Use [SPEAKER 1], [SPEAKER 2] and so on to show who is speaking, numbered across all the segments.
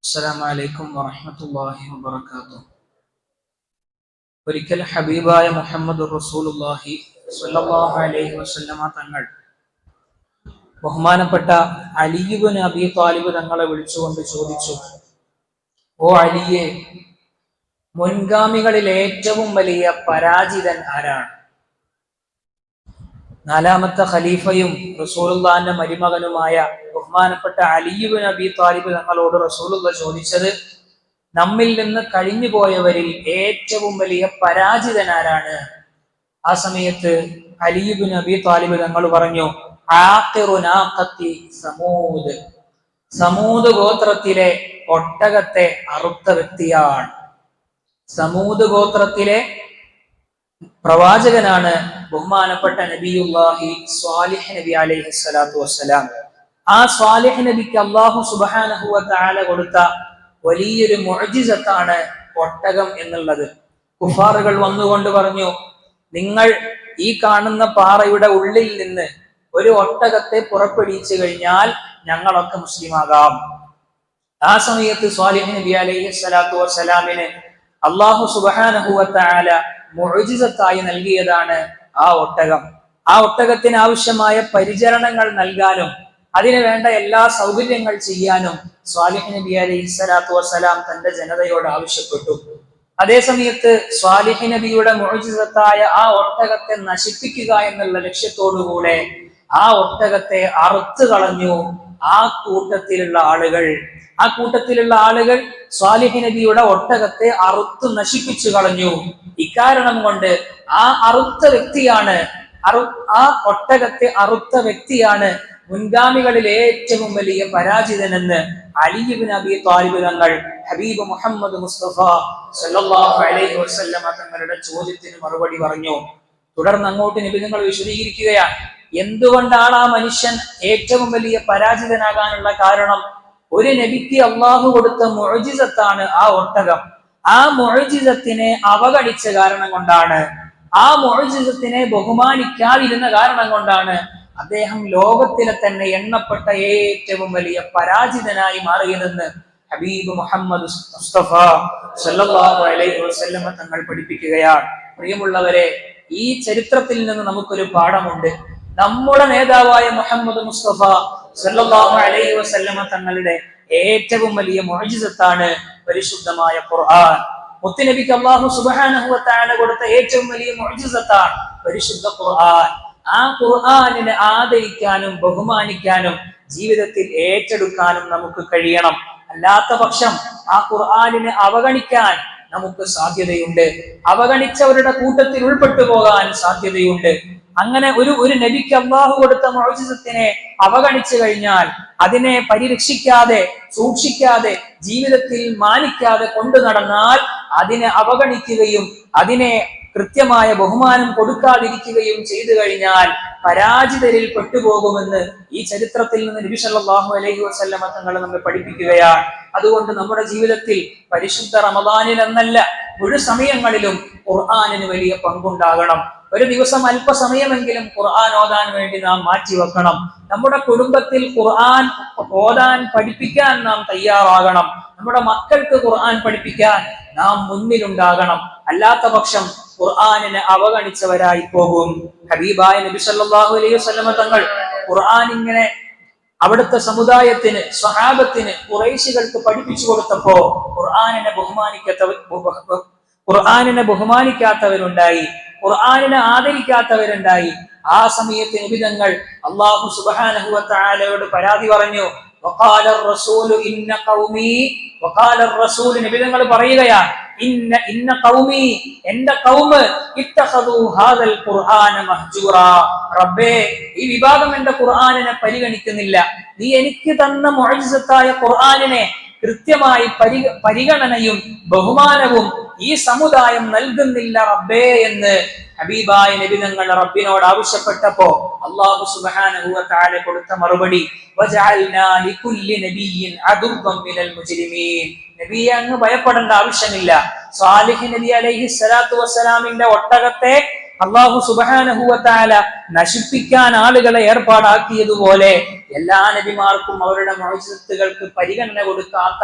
[SPEAKER 1] അസ്സലാമു അലൈക്കും വറഹ്മത്തുള്ളാഹി വബറകാതുഹു. ഒരിക്കൽ ഹബീബായ മുഹമ്മദ് റസൂലുള്ളാഹി സ്വല്ലല്ലാഹു അലൈഹി വസല്ലമ തങ്ങൾ ബഹുമാനപ്പെട്ട അലി ഇബ്നു അബീ ത്വാലിബ് തങ്ങളെ വിളിച്ചുകൊണ്ട് ചോദിച്ചു, ഓ അലിയെ, മുൻഗാമികളിൽ ഏറ്റവും വലിയ പരാജിതൻ ആരാണ്? നാലാമത്തെ ഖലീഫയും റസൂലുള്ളാഹിന്റെ മരുമകനുമായ ബഹുമാനപ്പെട്ട അലി ഇബ്നു അബീ ത്വാലിബ് തങ്ങളോട് റസൂലുള്ളാഹി ചോദിച്ചത്, നമ്മിൽ നിന്ന് കഴിഞ്ഞു പോയവരിൽ ഏറ്റവും വലിയ പരാജിതൻ ആരാണ്? ആ സമയത്ത് അലി ഇബ്നു അബീ ത്വാലിബ് തങ്ങൾ പറഞ്ഞു, ആഖിറു നാഖത്തി സമൂദ്, സമൂദ് ഗോത്രത്തിലെ ഒട്ടകത്തെ അറുത്ത വ്യക്തിയാണ്. സമൂദ് ഗോത്രത്തിലെ പ്രവാചകനാണ് ബഹുമാനപ്പെട്ട നബിയുല്ലാഹി സ്വാലിഹ് നബി അലൈഹി സ്വലാത്തു വസ്സലാം. ആ സ്വാലിഹ് നബിക്ക് അല്ലാഹു സുബ്ഹാനഹു വ തആല കൊടുത്ത വലിയൊരു മുഅ്ജിസത്താണ് ഒട്ടകം എന്നുള്ളത്. കുഫാറുകൾ വന്നുകൊണ്ട് പറഞ്ഞു, നിങ്ങൾ ഈ കാണുന്ന പാറയുടെ ഉള്ളിൽ നിന്ന് ഒരു ഒട്ടകത്തെ പുറപ്പെടുവിച്ചു കഴിഞ്ഞാൽ ഞങ്ങളൊക്കെ മുസ്ലിമാകാം. ആ സമയത്ത് സ്വാലിഹ് നബി അലൈഹി സ്വലാത്തു വസ്സലാമിന് അല്ലാഹു സുബ്ഹാനഹു വ തആല മുഅ്ജിസത്തായി നൽകിയതാണ് ആ ഒട്ടകം. ആ ഒട്ടകത്തിന് ആവശ്യമായ പരിചരണങ്ങൾ നൽകാനും അതിന് വേണ്ട എല്ലാ സൗകര്യങ്ങൾ ചെയ്യാനും സ്വാലിഹ് നബി അലൈഹി സ്വലാത്തു വസ്സലാം തന്റെ ജനതയോട് ആവശ്യപ്പെട്ടു. അതേ സമയത്ത് സ്വാലിഹ് നബിയുടെ മുഅ്ജിസത്തായ ആ ഒട്ടകത്തെ നശിപ്പിക്കുക എന്നുള്ള ലക്ഷ്യത്തോടുകൂടെ ആ ഒട്ടകത്തെ അറുത്ത് കളഞ്ഞു. ആ കൂട്ടത്തിലുള്ള ആളുകൾ സ്വാലിഹ് നബിയുടെ ഒട്ടകത്തെ അറുത്ത് നശിപ്പിച്ചു കളഞ്ഞു. ഇക്കാരണം കൊണ്ട് ആ ഒട്ടകത്തെ അറുത്ത വ്യക്തിയാണ് മുൻഗാമികളിൽ ഏറ്റവും വലിയ പരാജിതനെന്ന് അലി ഇബ്നു അബീ ത്വാലിബ് തങ്ങൾ ഹബീബ് മുഹമ്മദ് മുസ്തഫ സല്ലല്ലാഹു അലൈഹി വസല്ലമ തങ്ങളുടെ ചോദ്യത്തിന് മറുപടി പറഞ്ഞു. തുടർന്ന് അങ്ങോട്ട് നബി തങ്ങൾ വിശദീകരിക്കുകയാണ്, എന്തുകൊണ്ടാണ് ആ മനുഷ്യൻ ഏറ്റവും വലിയ പരാജിതനാകാനുള്ള കാരണം? ഒരു നബിക്ക് അള്ളാഹു കൊടുത്ത മുഅ്ജിസത്താണ് ആ ഒട്ടകം. ആ മുഅ്ജിസത്തിനെ അവഗണിച്ച കാരണം കൊണ്ടാണ്, ആ മുഅ്ജിസത്തിനെ ബഹുമാനിക്കാതിരുന്ന കാരണം കൊണ്ടാണ് അദ്ദേഹം ലോകത്തിലെ തന്നെ എണ്ണപ്പെട്ട ഏറ്റവും വലിയ പരാജിതനായി മാറിയതെന്ന് ഹബീബ് മുഹമ്മദ് മുസ്തഫ സല്ലല്ലാഹു അലൈഹി വസല്ലമ തങ്ങൾ പഠിപ്പിക്കുകയാണ്. പ്രിയമുള്ളവരെ, ഈ ചരിത്രത്തിൽ നിന്ന് നമുക്കൊരു പാഠമുണ്ട്. നമ്മുടെ നേതാവായ മുഹമ്മദ് മുസ്തഫ സല്ലല്ലാഹു അലൈഹി വസല്ലമ തങ്ങളുടെ ഏറ്റവും വലിയ മുഅ്ജിസത്താണ് പരിശുദ്ധമായ ഖുർആൻ. മുത്തുനബിക്ക് അല്ലാഹു സുബ്ഹാനഹു വ തആല കൊടുത്ത ഏറ്റവും വലിയ മുഅ്ജിസത്താണ് പരിശുദ്ധ ഖുർആൻ. ആ ഖുർആനിനെ ആദരിക്കാനും ബഹുമാനിക്കാനും ജീവിതത്തിൽ ഏറ്റെടുക്കാനും നമുക്ക് കഴിയണം. അല്ലാത്ത പക്ഷം ആ ഖുർആനിനെ അവഗണിക്കാൻ നമുക്ക് സാധ്യതയുണ്ട്. അവഗണിച്ചവരുടെ കൂട്ടത്തിൽ ഉൾപ്പെട്ടു പോകാൻ സാധ്യതയുണ്ട്. അങ്ങനെ ഒരു നബിക്ക് അല്ലാഹു കൊടുത്ത മുഅ്ജിസത്തിനെ അവഗണിച്ചു കഴിഞ്ഞാൽ, അതിനെ പരിരക്ഷിക്കാതെ സൂക്ഷിക്കാതെ ജീവിതത്തിൽ മാനിക്കാതെ കൊണ്ടു നടന്നാൽ, അതിനെ അവഗണിക്കുകയും അതിനെ കൃത്യമായ ബഹുമാനം കൊടുക്കാതിരിക്കുകയും ചെയ്തു കഴിഞ്ഞാൽ പരാജിതരിൽ പെട്ടുപോകുമെന്ന് ഈ ചരിത്രത്തിൽ നിന്ന് നബി സല്ലല്ലാഹു അലൈഹി വസല്ലമ തങ്ങൾ നമ്മെ പഠിപ്പിക്കുകയാണ്. അതുകൊണ്ട് നമ്മുടെ ജീവിതത്തിൽ പരിശുദ്ധ റമദാനിൽ എന്നല്ല, മുഴു സമയങ്ങളിലും ഖുർആനിന് വലിയ പങ്കുണ്ടാകണം. ഒരു ദിവസം അല്പസമയമെങ്കിലും ഖുർആൻ ഓതാൻ വേണ്ടി നാം മാറ്റിവെക്കണം. നമ്മുടെ കുടുംബത്തിൽ ഖുർആൻ ഓതാൻ പഠിപ്പിക്കാൻ നാം തയ്യാറാകണം. നമ്മുടെ മക്കൾക്ക് ഖുർആൻ പഠിപ്പിക്കാൻ നാം മുന്നിലുണ്ടാകണം. അല്ലാത്ത പക്ഷം ഖുർആനിനെ അവഗണിച്ചവരായി പോകും. ഹബീബായ നബി സല്ലല്ലാഹു അലൈഹി വസല്ലമ തങ്ങൾ ഖുർആൻ ഇങ്ങനെ അവിടുത്തെ സമുദായത്തിന്, സ്വഹാബത്തിന്, ഖുറൈശികൾക്ക് പഠിപ്പിച്ചു കൊടുത്തപ്പോ ഖുർആനിനെ ബഹുമാനിക്കാത്തവരുണ്ടായി, ഖുർആനിനെ ആദരിക്കാത്തവരുണ്ടായി. ആ സമയത്ത് നബി തങ്ങൾ അല്ലാഹു സുബ്ഹാനഹു വ തആലയോട് പരാതി പറഞ്ഞു. വഖാല റസൂലു ഇന്ന ഖൗമി, വഖാല റസൂൽ, നബി തങ്ങൾ പറയുകയാണ്, ഇന്ന ഖൗമി, എന്റെ ഖൗമ് ഇത്തഖദു ഹാദൽ ഖുർആന മഹ്ജൂറാ, റബ്ബേ, ഈ വിഭാഗം എന്റെ ഖുർആനിനെ പരിഗണിക്കുന്നില്ല. നീ എനിക്ക് തന്ന മുഅ്ജിസത്തായ ഖുർആനിനെ കൃത്യമായി പരിഗണനയും ബഹുമാനവും ഈ സമുദായം നൽകുന്നില്ല റബ്ബേ എന്ന് ഹബീബായ നബി തങ്ങൾ റബ്ബിനോട് ആവശ്യപ്പെട്ടപ്പോ അല്ലാഹു സുബ്ഹാനഹു വ തആല കൊടുത്ത മറുപടി, വജഅൽനാ ലികുല്ലി നബിയ്യിൻ അദുവ്വൻ മിനൽ മുജ്രിമീൻ. നബിയെ അങ്ങ് ഭയപ്പെടേണ്ട ആവശ്യമില്ല. സ്വാലിഹ് നബി അലൈഹി സ്വലാത്തു വസ്സലാമിന്റെ ഒട്ടകത്തെ അല്ലാഹു സുബ്ഹാനഹു വ തആല നശിപ്പിക്കാൻ ആളുകളെ ഏർപ്പാടാക്കിയതുപോലെ എല്ലാ നബിമാർക്കും അവരുടെ മുഅ്ജിസത്തുകൾക്ക് പരിഗണന കൊടുക്കാത്ത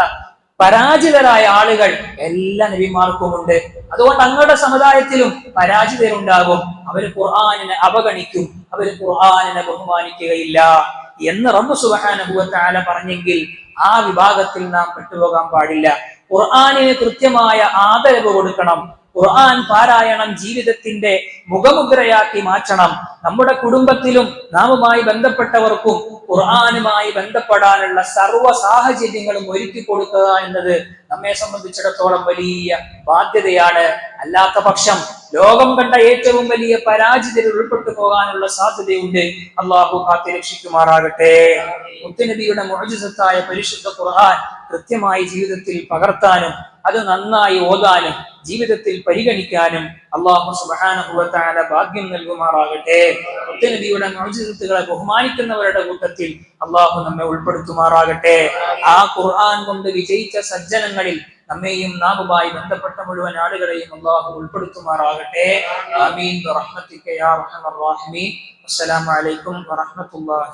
[SPEAKER 1] പരാജിതരായ ആളുകൾ എല്ലാ നബിമാർക്കുമുണ്ട്. അതുകൊണ്ട് തങ്ങളുടെ സമുദായത്തിലും പരാജിതരുണ്ടാകും. അവര് ഖുർആനിനെ അവഗണിക്കും, അവര് ഖുർആനിനെ ബഹുമാനിക്കുകയില്ല എന്ന് റബ്ബ് സുബ്ഹാനഹു വ തആല പറഞ്ഞെങ്കിൽ ആ വിഭാഗത്തിൽ നാം പെട്ടുപോകാൻ പാടില്ല. ഖുർആനിന് കൃത്യമായ ആദരവ് കൊടുക്കണം. ഖുർആൻ പാരായണം ജീവിതത്തിന്റെ മുഖമുദ്രയാക്കി മാറ്റണം. നമ്മുടെ കുടുംബത്തിലും നാമുമായി ബന്ധപ്പെട്ടവർക്കും ഖുർആനുമായി ബന്ധപ്പെടാനുള്ള സർവ്വ സാഹചര്യങ്ങളും ഒരുക്കി കൊടുക്കുക എന്നത് നമ്മെ സംബന്ധിച്ചിടത്തോളം വലിയ ബാധ്യതയാണ്. അല്ലാത്ത പക്ഷം ലോകം കണ്ട ഏറ്റവും വലിയ പരാജിതരിൽ ഉൾപ്പെട്ടു പോകാനുള്ള സാധ്യതയുണ്ട്. അള്ളാഹു കാത്തുരക്ഷിക്കുമാറാകട്ടെ. മുത്തുനബിയുടെ മുഅ്ജിസത്തായ പരിശുദ്ധ ഖുർആൻ കൃത്യമായി ജീവിതത്തിൽ പകർത്താനും അത് നന്നായി ഓതാനും ജീവിതത്തിൽ പരിഗണിക്കാനും അല്ലാഹു സുബ്ഹാനഹു വ തആല ഭാഗ്യം നൽകുമാറാകട്ടെ. മുത്തുനബിയുടെ മുഅ്ജിസത്തുകളെ ബഹുമാനിക്കുന്നവരുടെ കൂട്ടത്തിൽ അല്ലാഹു നമ്മെ ഉൾപ്പെടുത്തുമാറാകട്ടെ. ആ ഖുർആൻ കൊണ്ട് വിജയിച്ച സജ്ജനങ്ങളിൽ നമ്മെയും നാമുമായി ബന്ധപ്പെട്ട മുഴുവൻ ആളുകളെയും അല്ലാഹു ഉൾപ്പെടുത്തുമാറാകട്ടെ. ആമീൻ ബിറഹ്മതിക യാ അർഹമർ റഹീമീൻ. അസ്സലാമു അലൈക്കും വറഹ്മത്തുള്ളാഹി